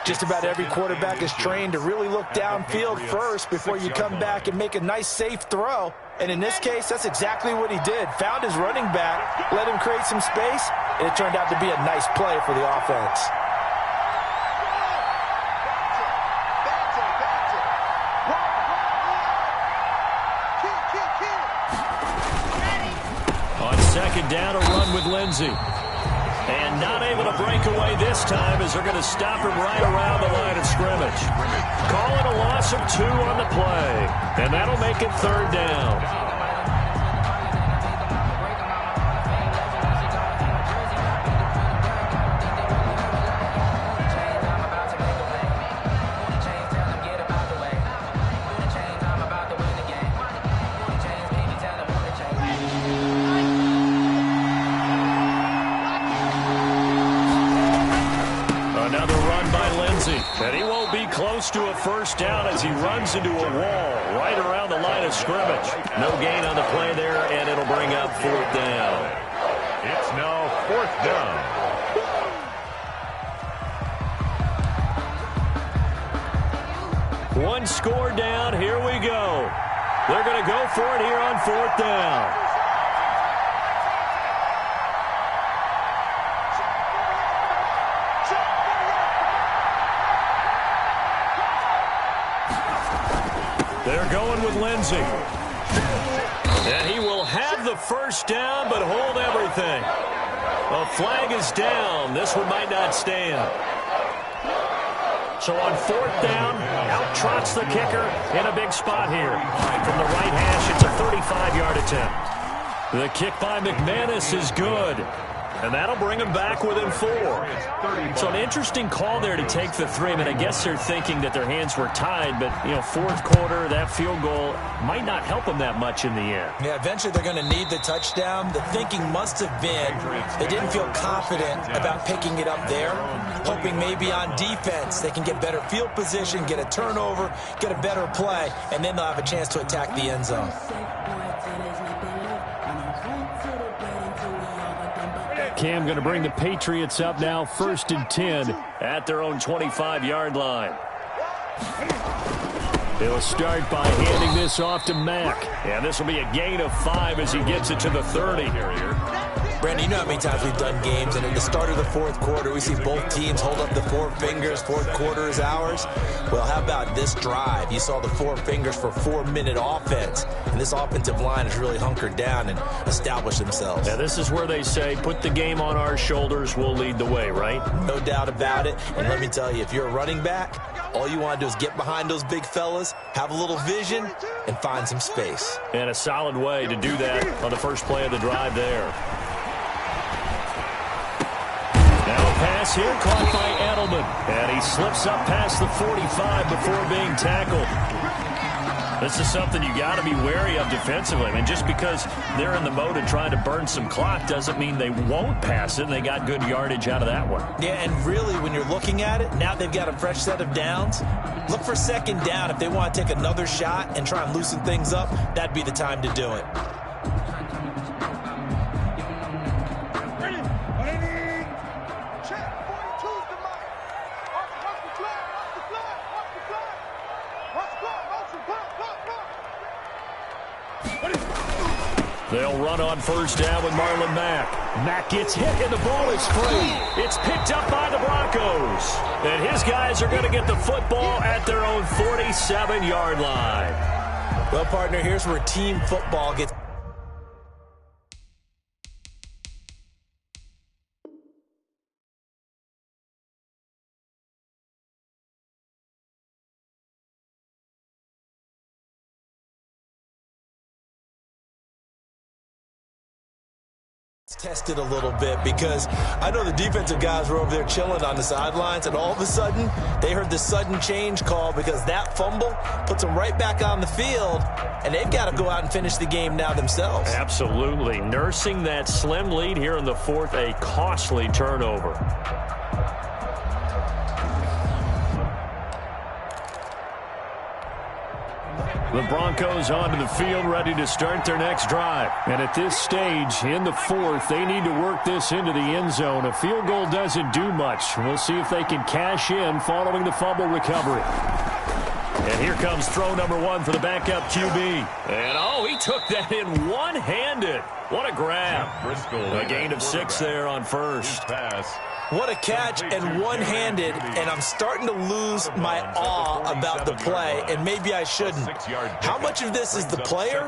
Just about every quarterback is trained to really look downfield first before you come back and make a nice, safe throw. And in this case, that's exactly what he did. Found his running back, let him create some space, and it turned out to be a nice play for the offense. On 2nd down, a run with Lindsey. And not able to break away this time as they're going to stop him right around the line of scrimmage. Call it a loss of 2 on the play. And that'll make it 3rd down. And he won't be close to a first down as he runs into a wall right around the line of scrimmage. No gain on the play there, and it'll bring up 4th down. It's now 4th down. One score down. Here we go. They're going to go for it here on 4th down. They're going with Lindsey. And he will have the first down, but hold everything. A flag is down. This one might not stand. So on 4th down, out trots the kicker in a big spot here. From the right hash, it's a 35-yard attempt. The kick by McManus is good. And that'll bring them back within 4. So an interesting call there to take the 3. I mean, I guess they're thinking that their hands were tied, but, you know, 4th quarter, that field goal might not help them that much in the end. Yeah, eventually they're going to need the touchdown. The thinking must have been they didn't feel confident about picking it up there, hoping maybe on defense they can get better field position, get a turnover, get a better play, and then they'll have a chance to attack the end zone. Cam going to bring the Patriots up now 1st and 10 at their own 25-yard line. He'll start by handing this off to Mack. And this will be a gain of 5 as he gets it to the 30. Brandon, you know how many times we've done games, and at the start of the fourth quarter, we see both teams hold up the four fingers, fourth quarter is ours. Well, how about this drive? You saw the four fingers for 4-minute offense, and this offensive line has really hunkered down and established themselves. Now, this is where they say, put the game on our shoulders, we'll lead the way, right? No doubt about it, and let me tell you, if you're a running back, all you want to do is get behind those big fellas, have a little vision, and find some space. And a solid way to do that on the first play of the drive there. Now a pass here caught by Edelman. And he slips up past the 45 before being tackled. This is something you got to be wary of defensively. I mean, just because they're in the mode of trying to burn some clock doesn't mean they won't pass it. And they got good yardage out of that one. Yeah, and really, when you're looking at it, now they've got a fresh set of downs. Look for second down. If they want to take another shot and try and loosen things up, that'd be the time to do it. They'll run on first down with Marlon Mack. Mack gets hit, and the ball is free. It's picked up by the Broncos. And his guys are going to get the football at their own 47-yard line. Well, partner, here's where team football gets... tested a little bit, because I know the defensive guys were over there chilling on the sidelines, and all of a sudden they heard the sudden change call, because that fumble puts them right back on the field, and they've got to go out and finish the game now themselves. Absolutely. Nursing that slim lead here in the fourth, a costly turnover. The Broncos onto the field, ready to start their next drive. And at this stage, in the fourth, they need to work this into the end zone. A field goal doesn't do much. We'll see if they can cash in following the fumble recovery. And here comes throw number one for the backup QB. And, oh, he took that in one-handed. What a grab. A gain of 6 there on first. What a catch, and one-handed, and I'm starting to lose my awe about the play, and maybe I shouldn't. How much of this is the player?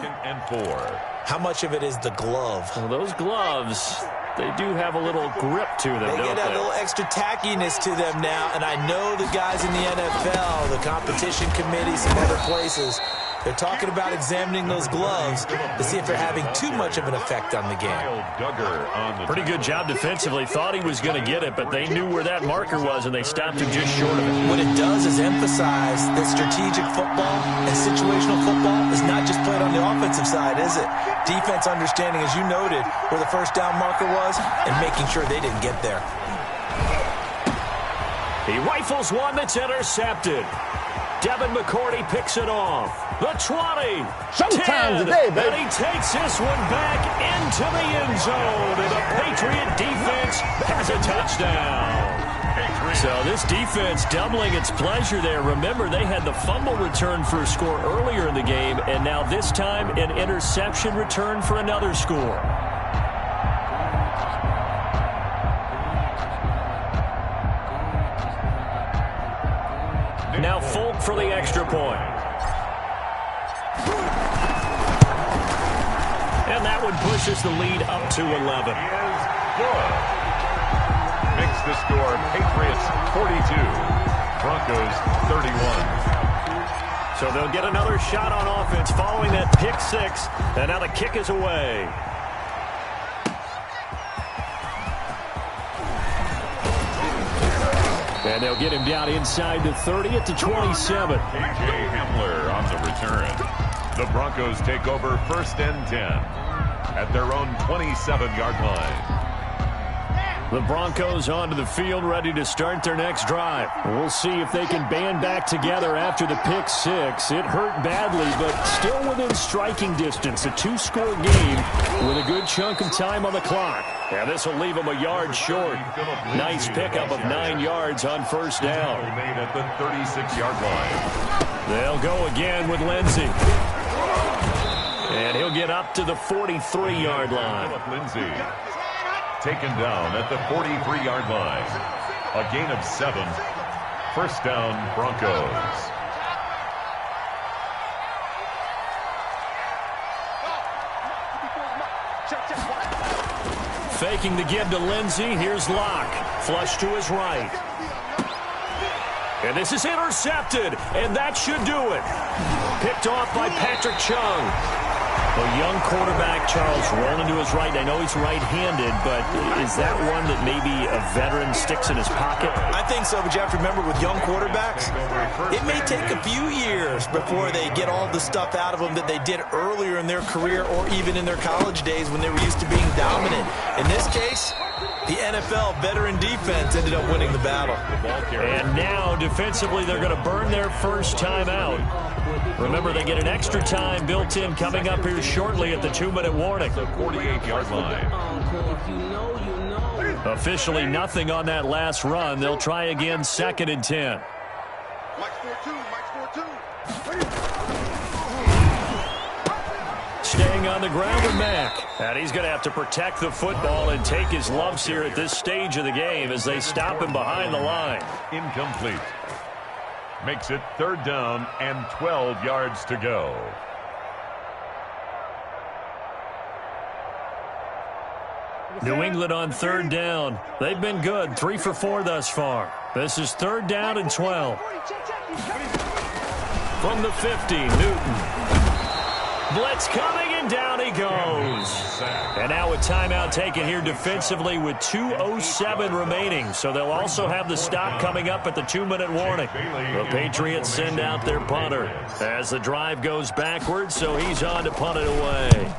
How much of it is the glove? Well, those gloves, they do have a little grip to them, don't they? They get a little extra tackiness to them now, and I know the guys in the NFL, the competition committee, some other places, they're talking about examining those gloves to see if they're having too much of an effect on the game. Pretty good job defensively. Thought he was going to get it, but they knew where that marker was, and they stopped him just short of it. What it does is emphasize that strategic football and situational football is not just played on the offensive side, is it? Defense understanding, as you noted, where the first down marker was and making sure they didn't get there. He rifles one that's intercepted. Devin McCourty picks it off. The 20. Sometime 10, today, baby. And he takes this one back into the end zone. And the Patriot defense has a touchdown. So this defense doubling its pleasure there. Remember, they had the fumble return for a score earlier in the game, and now this time an interception return for another score. Now Folk for the extra point. And that one pushes the lead up to 11. Is good. Makes the score Patriots 42, Broncos 31. So they'll get another shot on offense following that pick six. And now the kick is away. And they'll get him down inside the 30 at the 27. A.J. Hamler on the return. The Broncos take over 1st and 10 at their own 27-yard line. The Broncos onto the field, ready to start their next drive. We'll see if they can band back together after the pick six. It hurt badly, but still within striking distance. A two-score game with a good chunk of time on the clock. Yeah, this will leave them a yard short. Nice pickup of 9 yards on first down. Made at the 36-yard line. They'll go again with Lindsey. And he'll get up to the 43-yard line. Lindsey. taken down at the 43-yard line. A gain of 7. First down, Broncos. Faking the give to Lindsey. Here's Locke. Flush to his right. And this is intercepted, and that should do it. Picked off by Patrick Chung. A young quarterback, Charles, rolling to his right. I know he's right-handed, but is that one that maybe a veteran sticks in his pocket? I think so, but you have to remember with young quarterbacks, it may take a few years before they get all the stuff out of them that they did earlier in their career or even in their college days when they were used to being dominant. In this case, the NFL veteran defense ended up winning the battle. And now, defensively, they're going to burn their first time out. Remember, they get an extra time built in coming up here shortly at the 2-minute warning. The 48-yard line. Officially nothing on that last run. They'll try again, 2nd and 10. Staying on the ground with Mack. And he's going to have to protect the football and take his lumps here at this stage of the game as they stop him behind the line. Incomplete. Makes it 3rd down and 12 yards to go. New England on 3rd down. They've been good, 3 for 4 thus far. This is 3rd down and 12. From the 50, Newton. Blitz coming, and down he goes. And now a timeout taken here defensively with 2:07 remaining. So they'll also have the stop coming up at the 2-minute warning. The Patriots send out their punter as the drive goes backwards, so he's on to punt it away.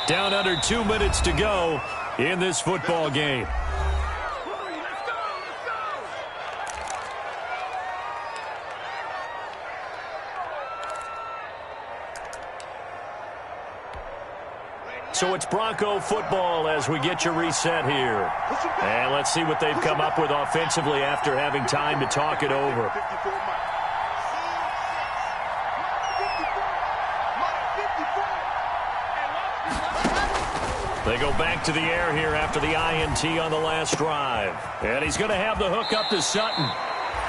Down under 2 minutes to go in this football game. So it's Bronco football as we get you reset here. And let's see what they've come up with offensively after having time to talk it over. They go back to the air here after the INT on the last drive. And he's going to have the hook up to Sutton.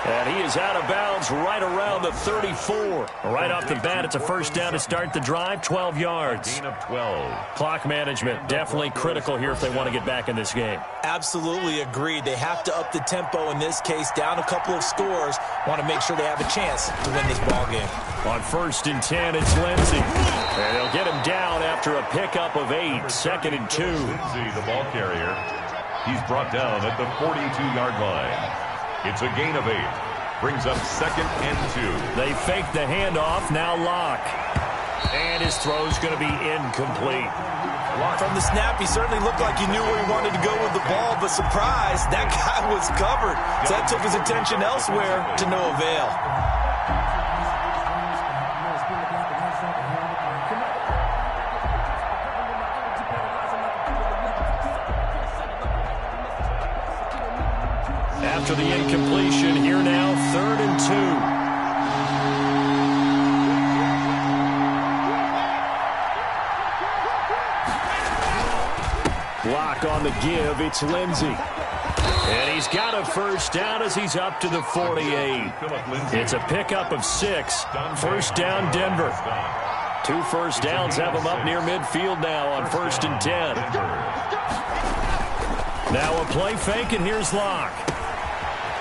And he is out of bounds right around the 34. Right off the bat, it's a first down to start the drive, 12 yards. Gain of 12. Clock management definitely critical here if they want to get back in this game. Absolutely agreed. They have to up the tempo in this case, down a couple of scores. Want to make sure they have a chance to win this ball game. On 1st and 10, it's Lindsey. And they'll get him down after a pickup of 8, 2nd and 2. Lindsey, the ball carrier. He's brought down at the 42-yard line. It's a gain of 8. Brings up 2nd and 2. They fake the handoff. Now Locke. And his throw's going to be incomplete. From the snap, he certainly looked like he knew where he wanted to go with the ball, but surprise, that guy was covered. So that took his attention elsewhere to no avail. After the incompletion, here now, 3rd and 2. Block on the give, it's Lindsey. And he's got a first down as he's up to the 48. It's a pickup of 6. First down, Denver. 2 first downs have him up near midfield now on 1st and 10. Now a play fake, and here's Locke.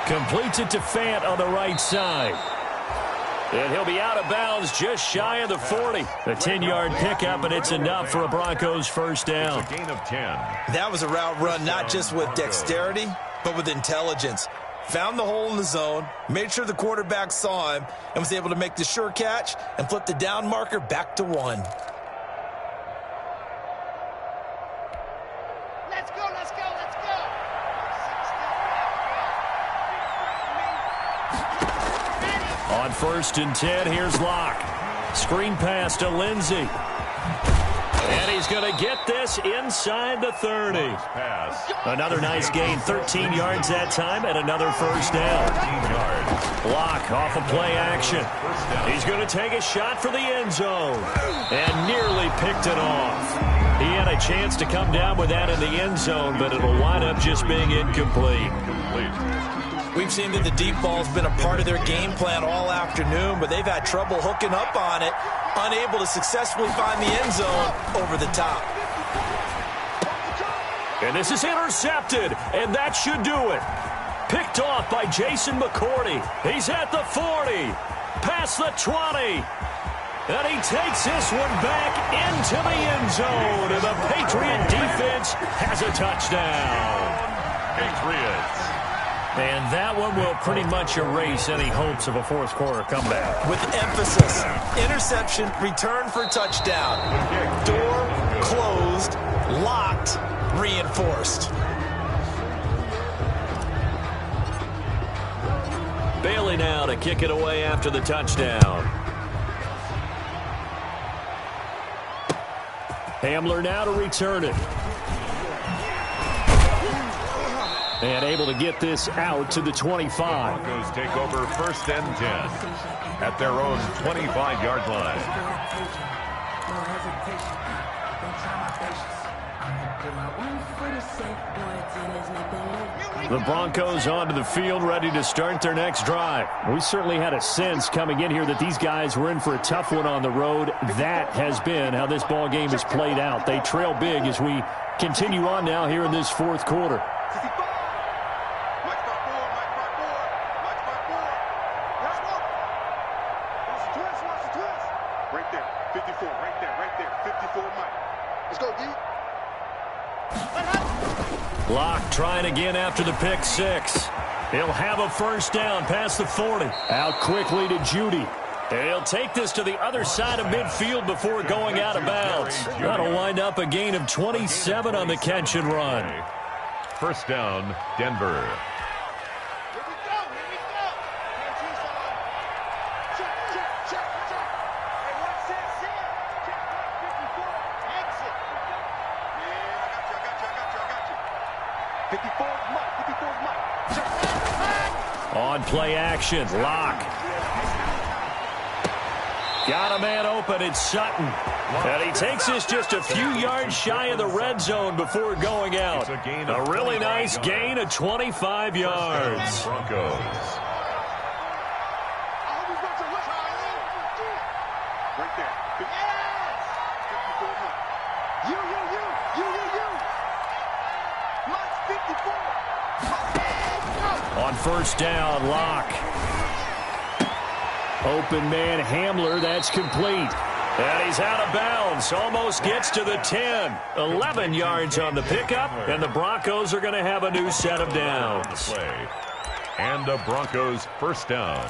Completes it to Fant on the right side. And he'll be out of bounds just shy of the 40. A 10-yard pickup, and it's enough for a Broncos first down. It's a gain of 10. That was a route run not just with dexterity, but with intelligence. Found the hole in the zone, made sure the quarterback saw him, and was able to make the sure catch and flip the down marker back to 1. Let's go, let's go, let's go. On 1st and 10, here's Locke. Screen pass to Lindsey. And he's going to get this inside the 30. Another nice gain, 13 yards that time, and another first down. 13 yards. Block off of play action. He's going to take a shot for the end zone. And nearly picked it off. He had a chance to come down with that in the end zone, but it'll wind up just being incomplete. We've seen that the deep ball's been a part of their game plan all afternoon, but they've had trouble hooking up on it, unable to successfully find the end zone over the top. And this is intercepted, and that should do it. Picked off by Jason McCourty. He's at the 40, past the 20. And he takes this one back into the end zone, and the Patriot defense has a touchdown. Patriots. And that one will pretty much erase any hopes of a fourth quarter comeback. With emphasis, interception, return for touchdown. Door closed, locked, reinforced. Bailey now to kick it away after the touchdown. Hamler now to return it. And able to get this out to the 25. Broncos take over 1st and 10 at their own 25-yard line. The Broncos onto the field, ready to start their next drive. We certainly had a sense coming in here that these guys were in for a tough one on the road. That has been how this ball game has played out. They trail big as we continue on now here in this fourth quarter. Right there, 54, right there, 54, Mike. Let's go, D. Locke trying again after the pick six. He'll have a first down past the 40. Out quickly to Judy. And he'll take this to the other side of midfield before going out of bounds. That'll wind up a gain of 27 on the catch and run. First down, Denver. On play action, Locke. Got a man open, it's Sutton. And he takes this just a few yards shy of the red zone before going out. A really nice gain of 25 yards. Broncos. Right there. On first down, Locke. Open man, Hamler, that's complete. And he's out of bounds, almost gets to the 10. 11 yards on the pickup, and the Broncos are going to have a new set of downs. And the Broncos first down.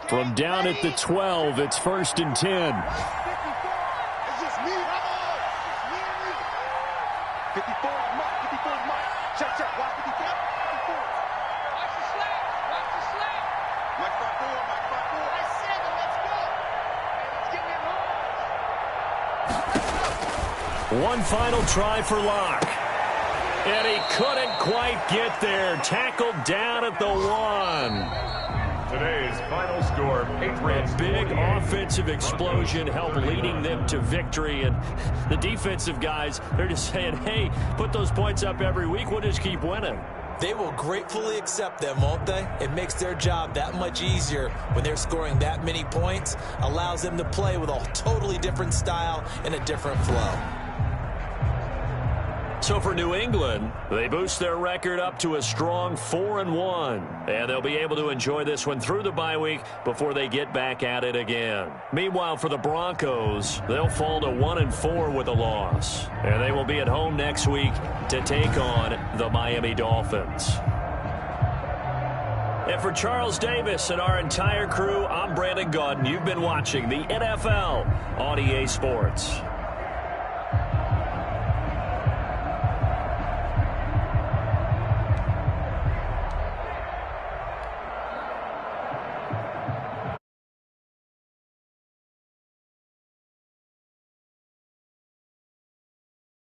From down at the 12, it's 1st and 10. 54 Mike, 54 Mike. Check, watch 54. Watch the slap, Mike 54. I said it, let's go. Let's get me home. One final try for Locke. And he couldn't quite get there. Tackled down at the 1. Today's final score, Patriots. Big offensive explosion helped leading them to victory. And the defensive guys, they're just saying, hey, put those points up every week. We'll just keep winning. They will gratefully accept them, won't they? It makes their job that much easier when they're scoring that many points. Allows them to play with a totally different style and a different flow. So for New England, they boost their record up to a strong 4-1. And they'll be able to enjoy this one through the bye week before they get back at it again. Meanwhile, for the Broncos, they'll fall to 1-4 with a loss. And they will be at home next week to take on the Miami Dolphins. And for Charles Davis and our entire crew, I'm Brandon Gaudin. You've been watching the NFL on EA Sports.